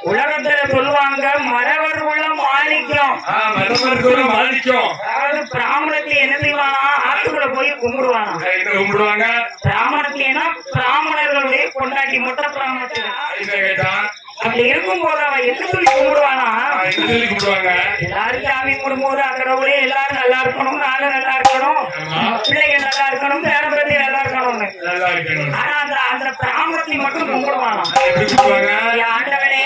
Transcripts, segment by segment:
உலகத்துல சொல்லுவாங்க மரவர் உள்ள மாணிக்கம். அதாவது பிராமணத்துல என்ன செய்வானா, ஆத்துக்குள்ள போய் கும்பிடுவானா. பிராமணத்துல பிராமணர்களுடைய கொண்டாட்டி மொட்டை பிராமணத்துல அப்படி இருக்கும் போது அவன் என்ன சொல்லி கும்பிடுவானா, எல்லாரும் சாமி கும்பிடும்போது கடவுளே எல்லாரும் நல்லா இருக்கணும், நானும் நல்லா இருக்கணும், பிள்ளைகள் நல்லா இருக்கணும், பேரம்பத்தி நல்லா இருக்கணும்னு. ஆனா அந்த பிராமணத்தை மட்டும் கும்பிடுவானா, ஆண்டவனே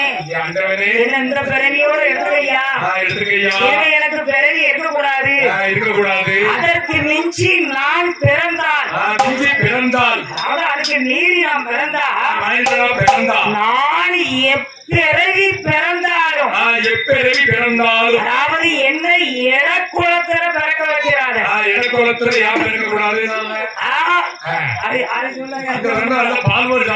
என்ன இந்த பிறவியோட எடுத்துக்கையா, எனக்கு பிறவி இருக்கக்கூடாது, அதற்கு மிஞ்சி நான் பிறந்தால் அதுக்கு மீறி நான் பிறந்தால் நான் எப்பிறவி பிறந்தாலும் அதாவது என்ன இடக்குளத்துல பிறக்க வைக்கிறாரு. பால்மோர்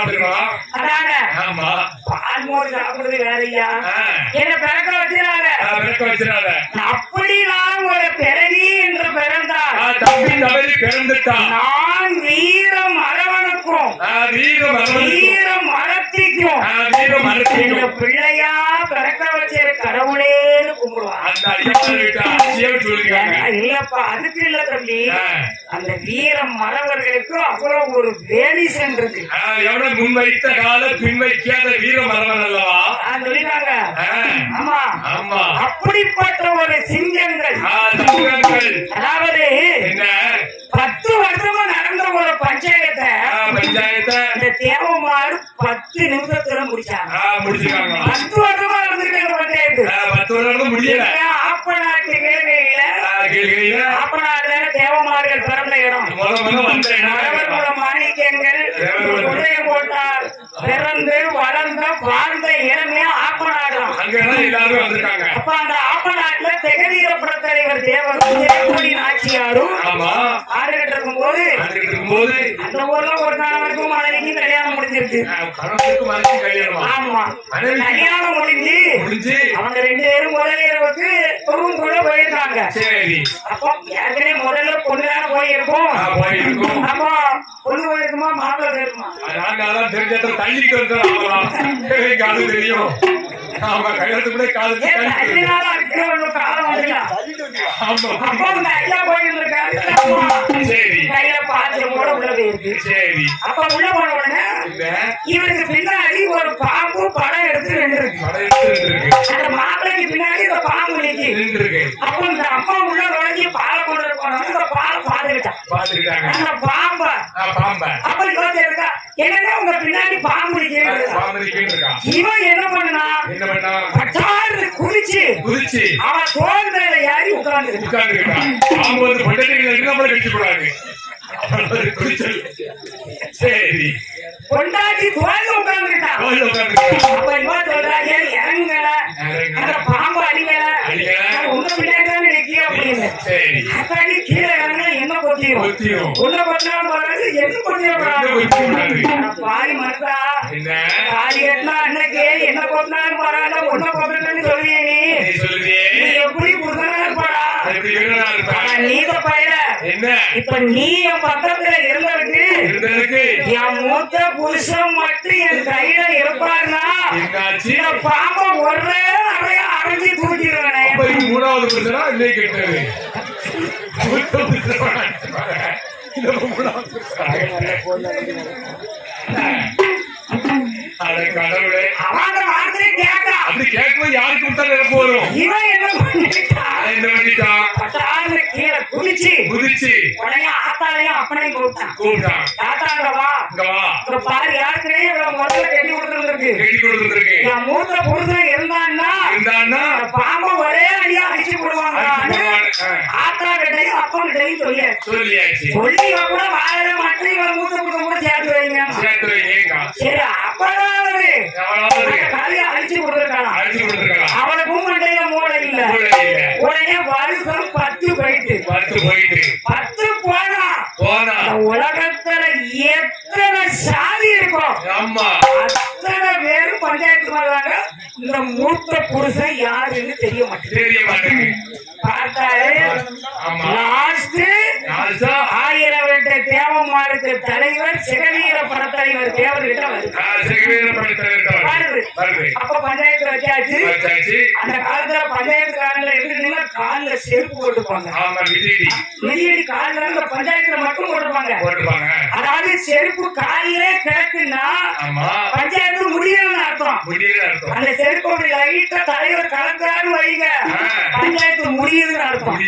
சாப்பிடுறது வேறையா, என்ன பிறக்க வச்சிடாத. அப்படி நான் ஒரு பிறவி என்று பிறந்தால் நான் வீர மரவனுக்கும் வீர மரத்திக்கும் எங்க பிள்ளையா பிறக்க வச்ச கடவுளேன்னு கும்பிடுவான். இல்லப்பா அதுக்கு இல்ல தம்பி, அந்த வீர மறவர்களுக்கு அவ்வளவு ஒரு வேலி சென்றது. முன் வைத்த கால பின் வைக்காத வீர மரவன் அல்லவா சொல்லிட்டாங்க. ஆமா அப்படிப்பட்ட ஒரு சிங்கங்கள், அதாவது 10 வருஷமா நடந்த ஒரு பஞ்சாயத்தை இந்த தேவமாறு 10 நிமிஷத்துல முடிச்சாங்க. 10 வருஷமா நடந்திருக்க பஞ்சாயத்து 10 வருஷம் முடியல. ஆப்பநாட்டு கேள்வியில ஆப்பநாடுல தேவமார்கள் பிறந்த இடம், மாணிக்கங்கள் உதய போட்டார் பிறந்து வளர்ந்த வாழ்ந்த இடமே ஆப்பநாடு. அப்ப அந்த ஆப்பநாட்டுல தெகவீர புறத்தலைவர் தேவரும் நாச்சியாரும் ஆடுகிட்டு இருக்கும் போது அந்த ஊர்ல ஒரு கணவருக்கும் மனைவிக்கும் கல்யாணம் முடிஞ்சிருக்கு. ஆமா கல்யாணம் முடிஞ்சு அவங்க 2 பேரும் முதல் இரவுக்கு ரூம் கூட போயிருக்காங்க. அப்போ ஏற்கனவே முதல்ல பொண்ணுதான போயிருக்கும். அப்போ பொண்ணு போயிருக்குமா மாப்பிள்ளை போயிருக்குமா தெரியும். இவருக்கு பின்னாடி ஒரு பாம்பு படம் எடுத்து அந்த மாப்பிளைக்கு பின்னாடி இந்த பாம்பு நிற்கு. அப்ப இந்த அம்மா உள்ள நுழைஞ்சி பாலை கொண்டு போன பாலை பாத்துக்கிட்டாங்க அந்த பாம்ப. அப்ப யோசிச்சிருக்கா என்னன்னா உங்க பின்னாடி பாம்பு இவன் என்ன பண்ணா குதிச்சு அவன் தோல் மேல ஏறி உட்கார்ந்து கொண்டாடி தோல் உட்கார்ந்துட்டான். அப்ப என்ன சொல்றாங்க, இறங்கல அந்த பாம்பு அடிக்கல உங்க பிள்ளைதான் நிற்கிய அப்படின்னு. அத்தாடி கீழே இறங்க என்ன கொத்தியும் உன்ன கொத்தினாலும் வராது, என்ன கொத்தியும் பாடி மறுத்தா பாடி கட்டினா அன்னைக்கு என்ன கொத்தினாலும் வராத உன்ன கொத்தினு சொல்லுவிய நீ எப்படி புருஷனா இருப்பாடா நீத பயிர. இப்ப நீ என் பக்கத்துல இருந்ததுக்கு என் மூத்த புருஷன் மட்டும் என் கையில இருப்பாருன்னா பாம்பை ஒரே அறையா அரைஞ்சி தூக்கிடுவேனே. 3வது புருஷனா இல்லை கேட்டது கடவுளே அவங்க வார்த்தையை கேட்க அப்படி கேட்கும்போது யாருக்கு விட்டா நினைப்பு வரும். இவன் என்ன பண்ணிட்டான் கீழே குதிச்சு உடனே ஆத்தாலையும் அப்பனையும் கூப்பிட்டான். தாத்தாங்கவா பாரு யாருக்குனே முதல்ல கட்டி கொடுத்துருக்கு. என் மூத்த புருஷன் இருந்தான்னா பாம்பை ஒரே அடியா அடிச்சு போடுவாங்க. ஆத்தா கிட்டையும் அப்பா கிட்டையும் சொல்லியாச்சு. சொல்லி கூட வாழ மாட்டேன் இவன் மூத்த புருஷன் கூட சேர்த்து வைங்க. சரி அப்பதாவது கதையை அடிச்சு கொடுத்துருக்கான். அவனுக்கும் மண்டையில மூளை இல்ல. உடனே வருஷம் 10 போயிட்டு 10 போனா உலகத்துல எத்தனை சாதி இருக்கும் அத்தனை பேரும் பஞ்சாயத்து வர்றாங்க. இந்த மூத்த புருஷன் யாருன்னு தெரிய மாட்டேங்குது. பார்த்தாரு லாஸ்ட் 1000 வருட தேவமாருக்கு தலைவர் சிகவீர படத்தலைவர் தேவர்கிட்ட வருது. அப்ப வச்சாச்சு. அந்த காலத்துல பஞ்சாயத்துக்காரங்களை எடுத்துட்டீங்கன்னா கால்ல செருப்பு போட்டுப்பாங்க. மிதியடி கால்ல இந்த பஞ்சாயத்துல மட்டும் போட்டுப்பாங்க. அதாவது செருப்பு காலிலே கிடக்குன்னா பஞ்சாயத்து முடியலன்னு அர்த்தம். அந்த செருப்பு லைட்டா தலைவர் கலந்தாரு வைங்க, பஞ்சாயத்து முடியுதுன்னு அர்த்தம்.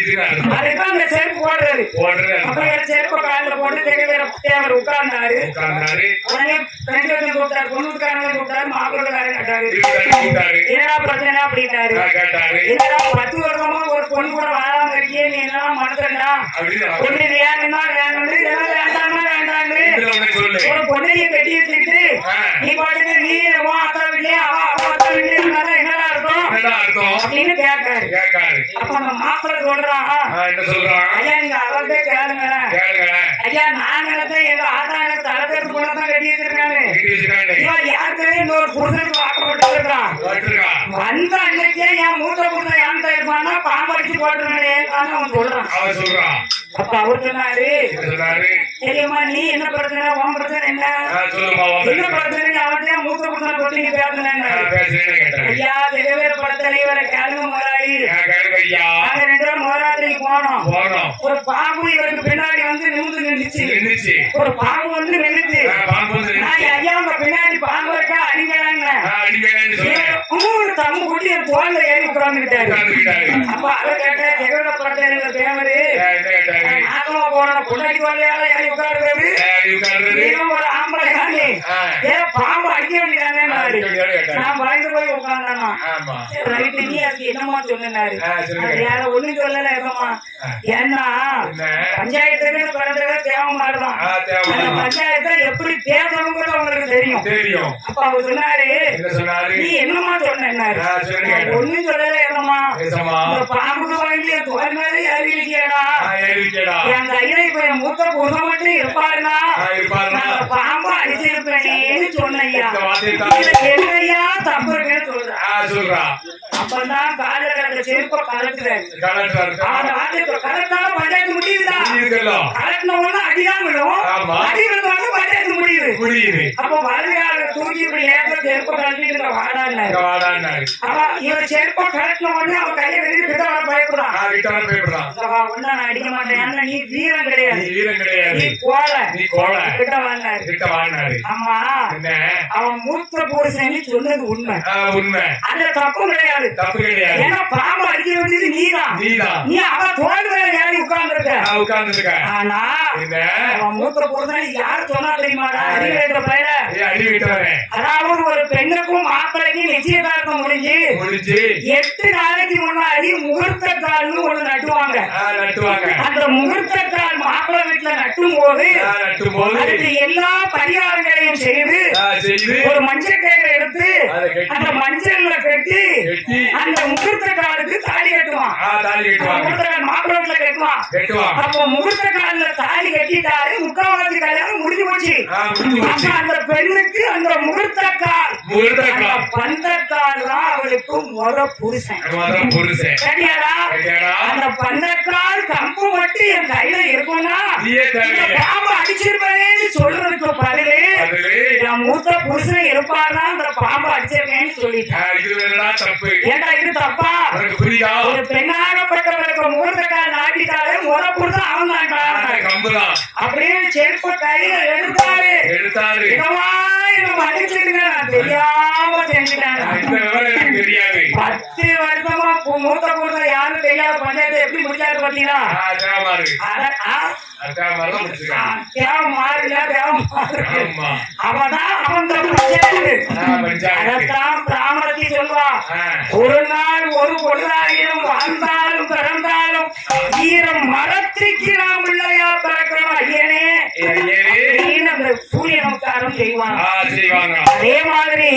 அதுதான் அந்த செருப்பு போடுறது. அப்புறம் செருப்பு காலில் போட்டு தேவர் உட்கார்ந்தாரு. உடனே பெண்கள் கூப்பிட்டாரு, பொண்ணுக்காரங்க கூப்பிட்டாரு, மாப்பிள்ளைக்காரங்க கேட்டாரு, என்னடா பிரச்சனை அப்படின்னாரு. என்னடா 10 வருஷமா ஒரு பொண்ணு கூட வாழாம இருக்கியே, நீ என்ன மனுஷன்டா, பொண்ணு வேணும்னா வேணும்னு, வேண்டாம்னா வேண்டாம்னு ஒரு பொண்ணைய கட்டி வச்சுட்டு நீ பாட்டுக்கு நீ அத்தா வீட்லயே அவ அத்தா வீட்லயே இருந்தாலும் என்னடா இருக்கும் அப்படின்னு கேட்காரு. அப்ப அந்த மாப்பிள்ளை சொல்றான், ஐயா நீங்க அவர்கிட்ட கேளுங்க, ஐயா நான் நினைச்சேன் எங்க ஆத்தா எனக்கு தலைப்பேருக்கு போனதான் கட்டி வச்சிருக்காரு, இவன் யாருக்குமே இன்னொரு புருஷனுக்கு வாக்கப்பட்டு இருக்கான். வந்த அன்னைக்கே என் மூத்த புருஷன் ஏன்டா இருப்பான்னா பாம்பு அடிச்சு போட்டுருவேன் அவன் சொல்றான். அப்ப அவர் சொன்னாரு, தெரியுமா நீ என்ன பிரச்சனை, உன் பிரச்சனை என்ன, என்ன பிரச்சனை அவன்கிட்ட மூத்த புருஷனை பத்தி நீ பேசுனேன். ஐயா தெரியவேற படத்தலைவரை கேளுங்க முதலாளி, நாங்க 2 பேரும் முதலாத்திரிக்கு போனோம். ஒரு பாம்பு இவருக்கு பின்னாடி வந்து நின்றுச்சு. ஒரு பாம்பு வந்து நின்றுச்சு. ஐயா உங்க பின்னாடி பாம்பு இருக்கா அடிங்களாங்க, தம்பு கூட்டி என் தோல்ல ஏறி உட்கார்ந்துக்கிட்டாரு. அப்ப அதை கேட்ட தெரியவேற படத்தலைவர் தேவரு நாகமா போன பொண்டாட்டி வாழையால ஏறி உட்காருறது, ஒரு ஆம்பளை காணி ஏன் பாம்பு அடிக்க வேண்டியதானே. நான் பயந்து போய் உட்கார்ந்தானா, ரைட்டு நீ அதுக்கு என்னமா சொன்னாரு, யார ஒண்ணும் சொல்லல எதமா, ஏன்னா பஞ்சாயத்துக்கு பிறந்தவங்க தேவமாடுதான், அந்த பஞ்சாயத்தை எப்படி பேசணுங்கிறது அவங்களுக்கு தெரியும். அப்ப அவர் சொன்னாரு, நீ என்னமா சொன்னாரு, ஒண்ணும் சொல்லல எதமா, பாம்புக்கு வாங்கி தோல் மேல ஏறி இருக்கியடா, என் கையில இப்ப என் மூத்த புருஷன் மட்டும் இருப்பாருன்னா பாம்பு அடிச்சிருப்பேன்னு சொன்னையா, என்னையா தப்பு இருக்குன்னு சொல்றான். அப்பதான் கால கிடக்க செருப்ப கலட்டுறாரு. கலட்டினாலும் பஞ்சாயத்து முடியுதா, கலட்டின உடனே அடிதான் விடும், அடி விழுந்தாலும் பஞ்சாயத்து முடியுது. அப்ப வலதுகால தூக்கி இப்படி ஏற்ற செருப்ப கலட்டிட்டு வாடான்னாரு. இவன் செருப்ப கலட்டின உடனே அவன் கையை வெளியே கிட்ட வர பயப்படுறான். ஒண்ணு நான் அடிக்க மாட்டேன், நீ வீரம் கிடையாது, நீ கோல கிட்ட வாங்கினாரு. ஆமா அவன் மூத்த புருஷன் சொன்னது உண்மை, அந்த தப்பு கிடையாது. ஏன்னா பாம்பு அடிக்க வேண்டியது நீதான், நீ அவன் தோல் மேல ஏறி உட்கார்ந்துருக்க. ஆனா அவன் மூத்த புருஷன் யாரு சொன்னா தெரியுமாடா, அடிவேற்ற பயிர. அதாவது ஒரு பெண்ணுக்கும் மாப்பிள்ளைக்கும் நிச்சயதார்த்தம் முடிஞ்சு 8 நாளைக்கு முன்னாடி முகூர்த்த கால்னு ஒண்ணு நட்டுவாங்க. அந்த முகூர்த்த கால் மாப்பிள்ளை வீட்டுல நட்டும் போது அதுக்கு எல்லா பரிகாரங்களையும் செய்து ஒரு மஞ்சள் கயிறை எடுத்து அந்த மஞ்சள்ல கட்டி அந்த முகூர்த்த காலுக்கு தாலி கட்டுவான். மாப்பிள்ளை வீட்டுல கட்டுவான். அப்போ முகூர்த்த கால தாலி கட்டிட்டாரு, முக்காவாசி கல்யாணம் முடிஞ்சு போச்சு. அந்த பெண்ணுக்கு அந்த முகூர்த்த கால் பந்தக்கால் தான் அவளுக்கு முத புருஷன். சரியாடா, அந்த பந்தக்கால் கம்பு மட்டும் என் கையில இருக்கும்னா பாம்பு அடிச்சிருப்பேன்னு சொல்றதுக்கு பதிலு என் மூத்த புருஷன் இருப்பாருன்னா அந்த பாம்பு அடிச்சிருக்கேன்னு சொல்லிட்டேன். ஏண்டா இது தப்பா? ஒரு பெண்ணாகப்பட்டவர்களுக்கு முகூர்த்த கால் நாட்டிட்டாலே முத புருஷன் அவன் தான் அப்படின்னு செருப்பு கையில எடுத்தாரு. மன்னிச்சிருங்க, தெரியாம செஞ்சுட்டாங்க. 10 வருஷமா மூத்த புருஷன் யாரும் தெரியாத பஞ்சாயத்தை எப்படி முடிச்சாரு பாத்தீங்களா? அவதான் அவன் பிராமணத்தை சொல்வான், ஒரு நாள் ஒரு பொழுதாயிரம் வாழ்ந்தாலும் பிறந்தாலும் ஈரம் மரத்திற்கு நாம் இல்லையா பிறக்கிறோம் ஐயனே சூரிய நமஸ்காரம் செய்வாங்க. அதே மாதிரி